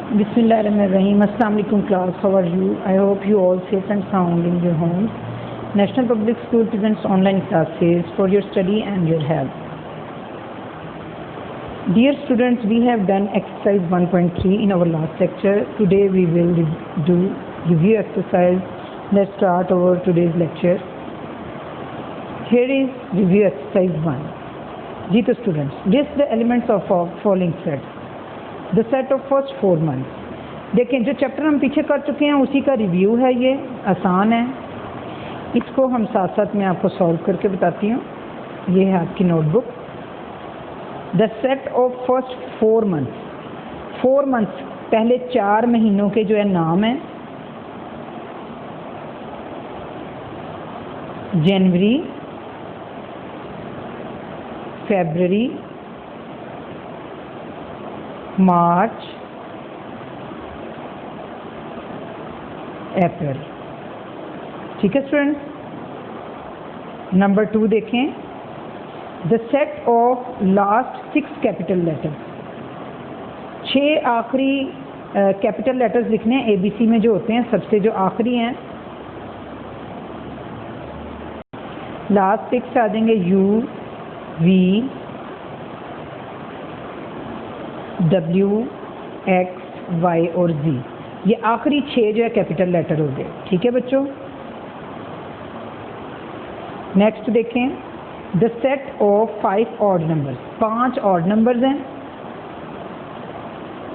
Bismillahirrahmanirrahim. Assalamu alaikum class. How are you? I hope you all safe and sound in your homes. National Public School presents online classes for your study and your health. Dear students, we have done exercise 1.3 in our last lecture. Today we will do review exercise. Let's start our today's lecture. Here is review exercise 1. जी तो students, list the elements of following sets. The set of first 4 months. देखें जो chapter हम पीछे कर चुके हैं उसी का रिव्यू है, ये आसान है. इसको हम साथ साथ में आपको सॉल्व करके बताती हूँ. ये है आपकी notebook. The set of first 4 months. 4 months पहले 4 महीनों के जो है नाम है. जनवरी, फरवरी, मार्च, अप्रैल. ठीक है स्टूडेंट्स. नंबर 2 देखें. The set of last 6 capital letters. 6 आखिरी कैपिटल लेटर्स लिखने हैं ABC में जो होते हैं, सबसे जो आखिरी हैं. लास्ट 6 आ जाएंगे U, V, W, X, Y और Z. ये आखिरी 6 जो है कैपिटल लेटर हो गए. ठीक है बच्चों. नेक्स्ट देखें. The set of 5 odd numbers. 5 odd numbers हैं.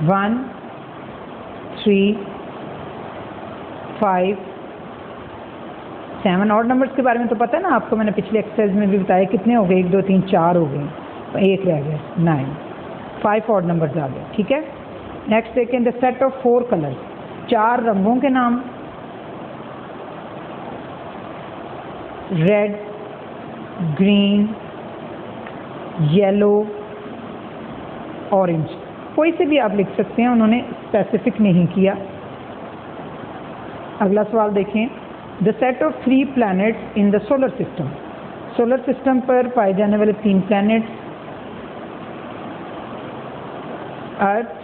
1, 3, 5, 7. ऑड नंबर्स के बारे में तो पता है ना आपको, मैंने पिछले एक्सरसाइज में भी बताया. कितने हो गए? 1, 2, 3, 4 हो गए, 1 रह गया, 9. 5 ऑड नंबर्स आ गए. ठीक है. नेक्स्ट देखें. The set of 4 colours. 4 रंगों के नाम. Red, green, yellow, orange. कोई से भी आप लिख सकते हैं, उन्होंने स्पेसिफिक नहीं किया. अगला सवाल देखें. The set of 3 planets in the solar system. Solar system पर पाए जाने वाले 3 प्लैनेट्स. अर्थ,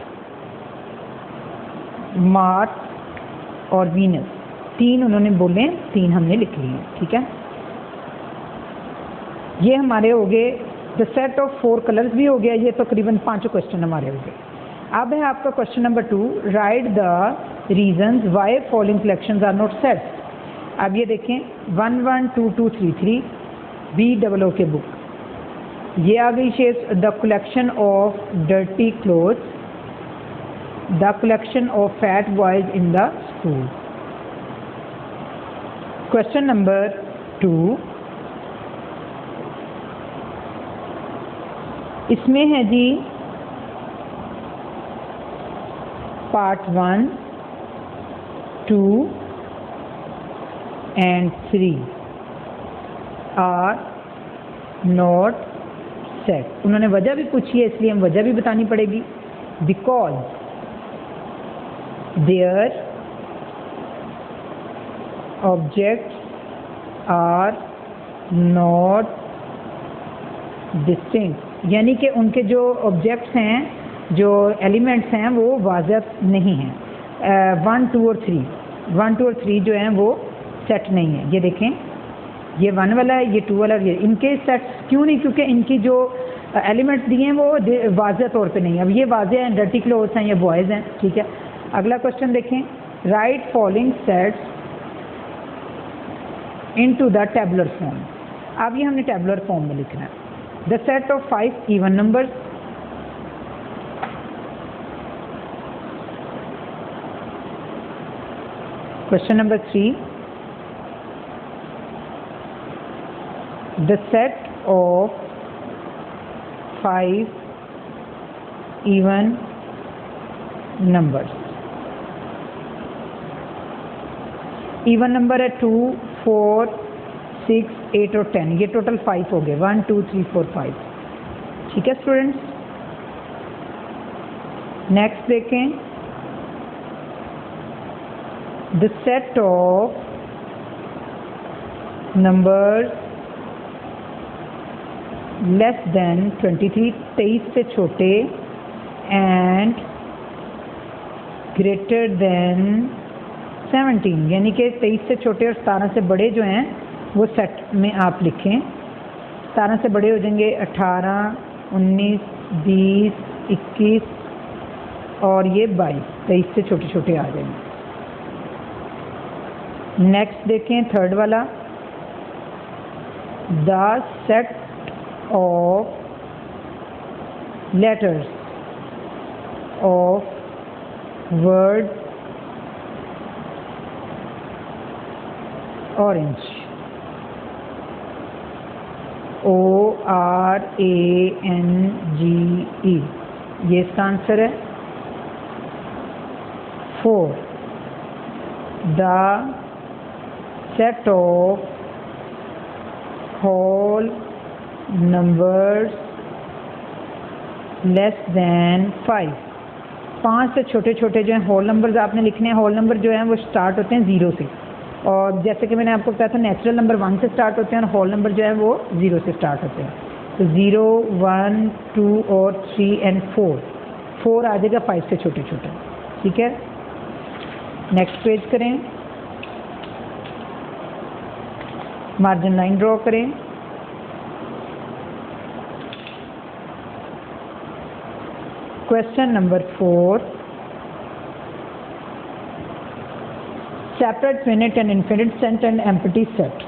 मार्स और वीनस. 3 उन्होंने बोले, 3 हमने लिख लिए. ठीक है. ये हमारे हो गए. द सेट ऑफ 4 कलर्स भी हो गया. ये तकरीबन 5 क्वेश्चन हमारे हो गए. अब है आपका question number 2. Write the reasons why following collections are not sets. अब ये देखें. 1, 1, 2, 2, 3, 3. BOO के बुक. ये आ गई शेष. The collection of dirty clothes. The collection of fat boys in the school. Question number 2. इसमें है जी part 1, 2 and 3 are not set. उन्होंने वजह भी पूछी है, इसलिए हम वजह भी बतानी पड़ेगी. Because their objects are not distinct. यानी कि उनके जो ऑब्जेक्ट्स हैं, जो एलिमेंट्स हैं, वो वाज़ेह नहीं हैं. 1, 2 और 3. 1, 2 और 3 जो हैं वो सेट नहीं है. ये देखें. ये 1 वाला है, ये 2 वाला, ये इनके सेट्स क्यों नहीं? क्योंकि इनकी जो एलिमेंट्स दिए हैं वो वाज़ेह तौर पे नहीं है. अब ये वाज़ेह हैं, डर्टी क्लोथ्स हैं, ये बॉयज़ हैं. ठीक है. अगला क्वेश्चन देखें. Right following sets into the tabular form. अब ये हमने टेबुलर फॉर्म में लिखना है. The set of 5 even numbers. Question number 3. The set of 5 even numbers. Even number है 2, 4, 6, 8 और 10. ये टोटल 5 हो गए. 1, 2, 3, 4, 5. ठीक है स्टूडेंट्स. नेक्स्ट देखें. The set of numbers less than 23, 23 से छोटे, एंड ग्रेटर देन 17, यानी कि 23 से छोटे और 17 से बड़े जो हैं वो सेट में आप लिखें। 17 से बड़े हो जाएंगे 18, 19, 20, 21 और ये 22, 23 से छोटे छोटे आ जाएंगे। नेक्स्ट देखें थर्ड वाला, the set of letters of word orange, ORANGE, ये इसका आंसर है। 4, the set of whole numbers less than 5, 5 से छोटे छोटे जो हैं होल नंबर्स आपने लिखने हैं। होल नंबर जो हैं वो स्टार्ट होते हैं 0 से, और जैसे कि मैंने आपको बताया था नेचुरल नंबर 1 से स्टार्ट होते हैं और होल नंबर जो है वो 0 से स्टार्ट होते हैं। तो 0, 1, 2 और 3 एंड 4 आ जाएगा 5 से छोटे छोटे। ठीक है, नेक्स्ट पेज करें, मार्जिन लाइन ड्रॉ करें। Question number 4, separate finite and infinite set and empty set।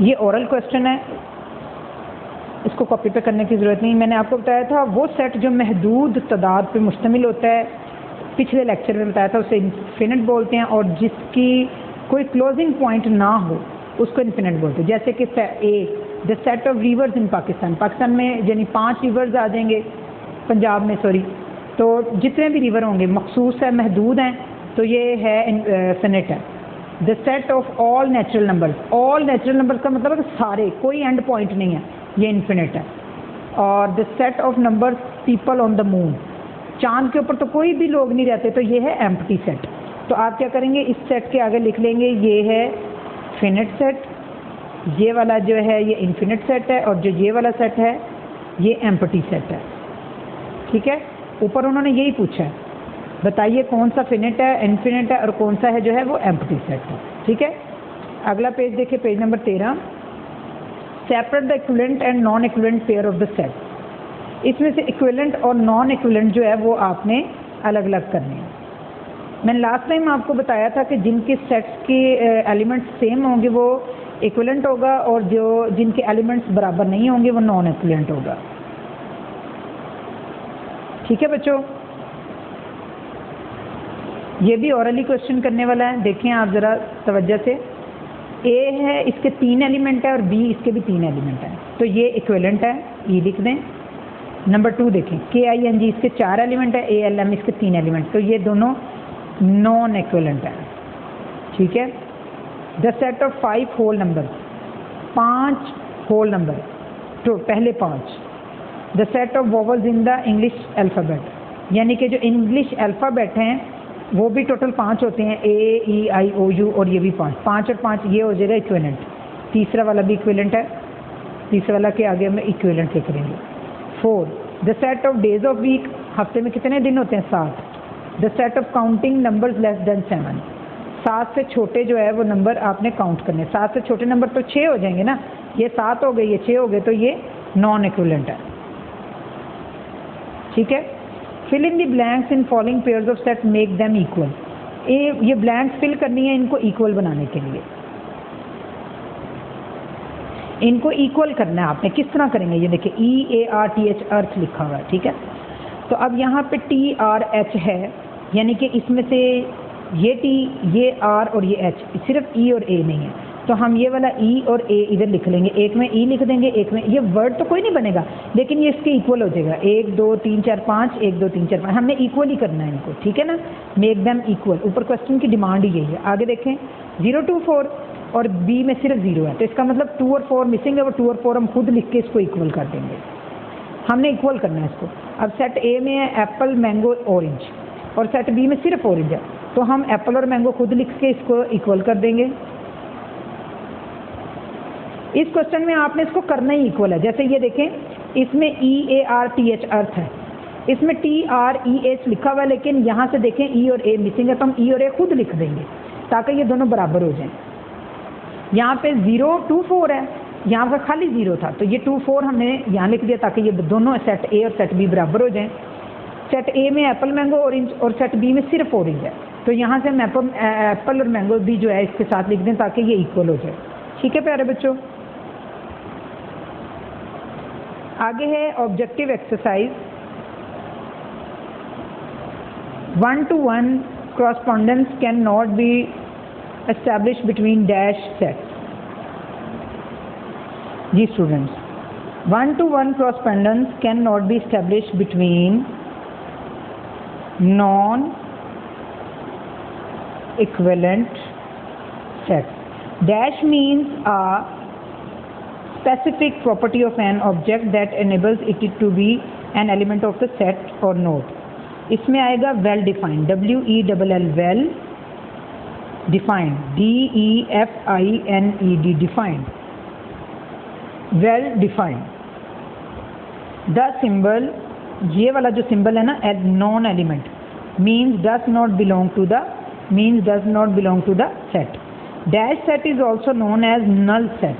ये ओरल क्वेश्चन है, इसको कॉपी पे करने की ज़रूरत नहीं। मैंने आपको बताया था वो सेट जो महदूद तादाद पे मुश्तमिल होता है, पिछले लेक्चर में बताया था, उसे इन्फिनिट बोलते हैं, और जिसकी कोई क्लोजिंग पॉइंट ना हो उसको इन्फिनिट बोलते हैं। जैसे कि द सेट ऑफ रिवर्स इन पाकिस्तान, पाकिस्तान में यानी 5 रिवर्स आ जाएंगे, पंजाब में सॉरी, तो जितने भी रिवर होंगे मखसूस है, महदूद हैं, तो ये है इन्फिनिट है। The set of all natural numbers, all natural numbers का मतलब है कि सारे, कोई एंड पॉइंट नहीं है, ये इन्फिनिट है। और the set of numbers people on the moon, चांद के ऊपर तो कोई भी लोग नहीं रहते, तो ये है एम्प्टी सेट। तो आप क्या करेंगे, इस सेट के आगे लिख लेंगे ये है फिनिट सेट, ये वाला जो है ये इन्फिनिट सेट है, और जो ये वाला सेट है ये एम्प्टी सेट है। ठीक है, ऊपर उन्होंने यही पूछा है, बताइए कौन सा फिनिट है, इन्फिनिट है, और कौन सा है जो है वो एम्प्टी सेट है। ठीक है, अगला पेज देखिए, page number 13, separate the equivalent and non equivalent pair of the set. इसमें से इक्विवेलेंट और नॉन इक्विवेलेंट जो है वो आपने अलग अलग करने हैं। मैंने लास्ट टाइम आपको बताया था कि जिनके सेट्स के एलिमेंट्स सेम होंगे वो इक्विवेलेंट होगा, और जो जिनके एलिमेंट्स बराबर नहीं होंगे वो नॉन इक्विवेलेंट होगा। ठीक है बच्चों, ये भी ओरली क्वेश्चन करने वाला है, देखें आप ज़रा तवज्जो से। ए है, इसके 3 एलिमेंट है, और बी इसके भी 3 एलिमेंट है, तो ये इक्विवेलेंट है, ई लिख दें। नंबर 2 देखें, KING इसके 4 एलिमेंट है, ALM इसके 3 एलिमेंट, तो ये दोनों नॉन इक्विवेलेंट है। ठीक है, the set of 5 whole number, 5 whole number, तो पहले 5। The set of vowels in the English alphabet, यानी कि जो इंग्लिश अल्फ़ाबेट हैं वो भी टोटल 5 होते हैं, AEIOU, और ये भी 5 5 और 5, ये हो जाएगा इक्विवेलेंट। तीसरा वाला भी इक्विवेलेंट है, तीसरा वाला के आगे हम इक्विवेलेंट लिख करेंगे। 4, the set of days of week, हफ्ते में कितने दिन होते हैं, 7। The set of counting numbers less than 7, 7 से छोटे जो है वो नंबर आपने काउंट करने। 7 से छोटे नंबर तो 6 हो जाएंगे ना, ये 7 हो गए, ये 6 हो गए, तो ये नॉन इक्विवेलेंट है। ठीक है, fill in the blanks in following pairs of set, make them equal. ये ब्लैंक्स फिल करनी है इनको इक्वल बनाने के लिए, इनको इक्वल करना है आपने। किस तरह करेंगे, ये देखिए EARTH, अर्थ लिखा हुआ है। ठीक है, तो अब यहाँ पे TRH है, यानी कि इसमें से ये T, ये R और ये H, सिर्फ E और A नहीं है, तो हम ये वाला E और A इधर लिख लेंगे, एक में E लिख देंगे, एक में, ये वर्ड तो कोई नहीं बनेगा लेकिन ये इसके इक्वल हो जाएगा, 1 2 3 4 5, 1 2 3 4 5, हमने इक्वल ही करना है इनको। ठीक है ना, मेक देम इक्वल, ऊपर क्वेश्चन की डिमांड ही यही है। आगे देखें, 0 2 4, और B में सिर्फ 0 है, तो इसका मतलब 2 और 4 मिसिंग है, वो 2 और 4 हम खुद लिख के इसको इक्वल कर देंगे, हमने इक्वल करना है इसको। अब सेट A में है एप्पल, मैंगो, ऑरेंज, और सेट B में सिर्फ ऑरेंज है, तो हम एप्पल और मैंगो खुद लिख के इसको इक्वल कर देंगे। इस क्वेश्चन में आपने इसको करना ही इक्वल है। जैसे ये देखें, इसमें EARTH अर्थ है, इसमें TREH लिखा हुआ है, लेकिन यहाँ से देखें E और A मिसिंग है, तो हम E और A खुद लिख देंगे ताकि ये दोनों बराबर हो जाएं। यहाँ पे 0 2 4 है, यहाँ पर खाली 0 था, तो ये 2 4 हमने यहाँ लिख दिया ताकि ये दोनों सेट A और सेट B बराबर हो जाएं। सेट A में एप्पल मैंगो ऑरेंज और सेट B में सिर्फ ऑरेंज है, तो यहाँ से हम एप्पल और मैंगो भी जो है इसके साथ लिख दें ताकि ये इक्वल हो जाए। ठीक है प्यारे बच्चों, आगे है objective exercise. 1-to-1 correspondence cannot be established between dash sets। जी students, 1-to-1 correspondence cannot be established between non-equivalent sets। Dash means a specific property of an object that enables it to be an element of the set or node। इसमें आएगा well defined, WELL well defined, DEFINED defined, well defined। the symbol, ये वाला जो symbol है ना, non element means does not belong to the set. Dash set is also known as null set,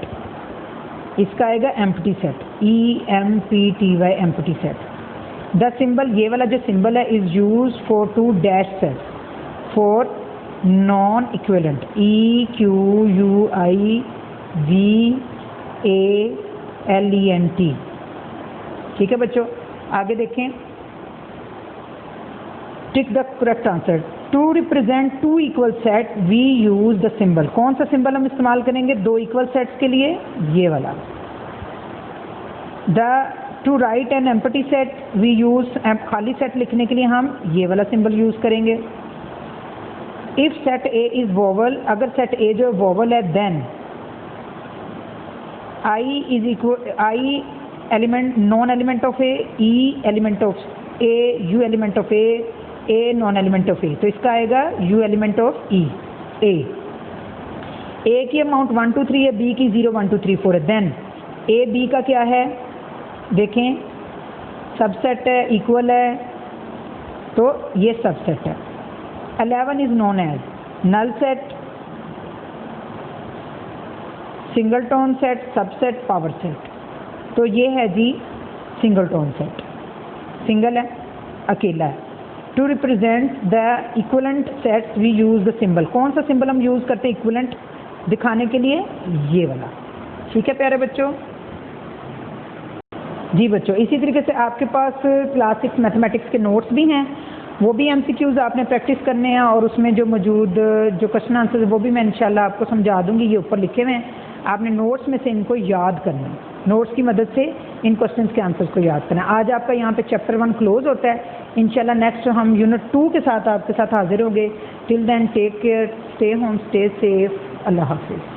इसका आएगा empty set, EMPTY empty set. The symbol, ये वाला जो सिंबल है, is use for to dash set for non equivalent, EQUIVALENT। ठीक है बच्चों, आगे देखें। Tick the correct answer. To represent two equal set we use the symbol. कौन सा सिंबल हम इस्तेमाल करेंगे दो इक्वल सेट्स के लिए? ये वाला। To write an empty set we use, खाली सेट लिखने के लिए हम ये वाला सिंबल यूज करेंगे। If set A is vowel, अगर सेट ए जो वोवल है, then I is equal, I element, non element of A, E element of A, U element of A non element of A, तो इसका आएगा U element of E. A की amount 1 2 3 है, B की 0 1 2 3 4 है। Then A B का क्या है देखें, सबसेट है, इक्वल है, तो ये सबसेट है। 11 is known as null set, singleton set, subset, power set. तो ये है जी सिंगलटोन सेट, सिंगल है, अकेला है। To represent the equivalent sets we use the symbol. कौन सा सिंबल हम यूज करते हैं इक्वलेंट दिखाने के लिए? ये वाला। ठीक है प्यारे बच्चों। जी बच्चों, इसी तरीके से आपके पास क्लास 6 मैथमेटिक्स के नोट्स भी हैं, वो भी MCQs आपने प्रैक्टिस करने हैं, और उसमें जो मौजूद जो क्वेश्चन आंसर है वो भी मैं इंशाल्लाह आपको समझा दूंगी। ये ऊपर लिखे हुए हैं, आपने नोट्स में से इनको याद करना है, नोट्स की मदद से इन क्वेश्चंस के आंसर्स को याद करना है। आज आपका यहाँ पे चैप्टर 1 क्लोज होता है। इंशाल्लाह नेक्स्ट हम यूनिट 2 के साथ आपके साथ हाजिर होंगे। Till then take care, stay home, stay safe, अल्लाह हाफिज़।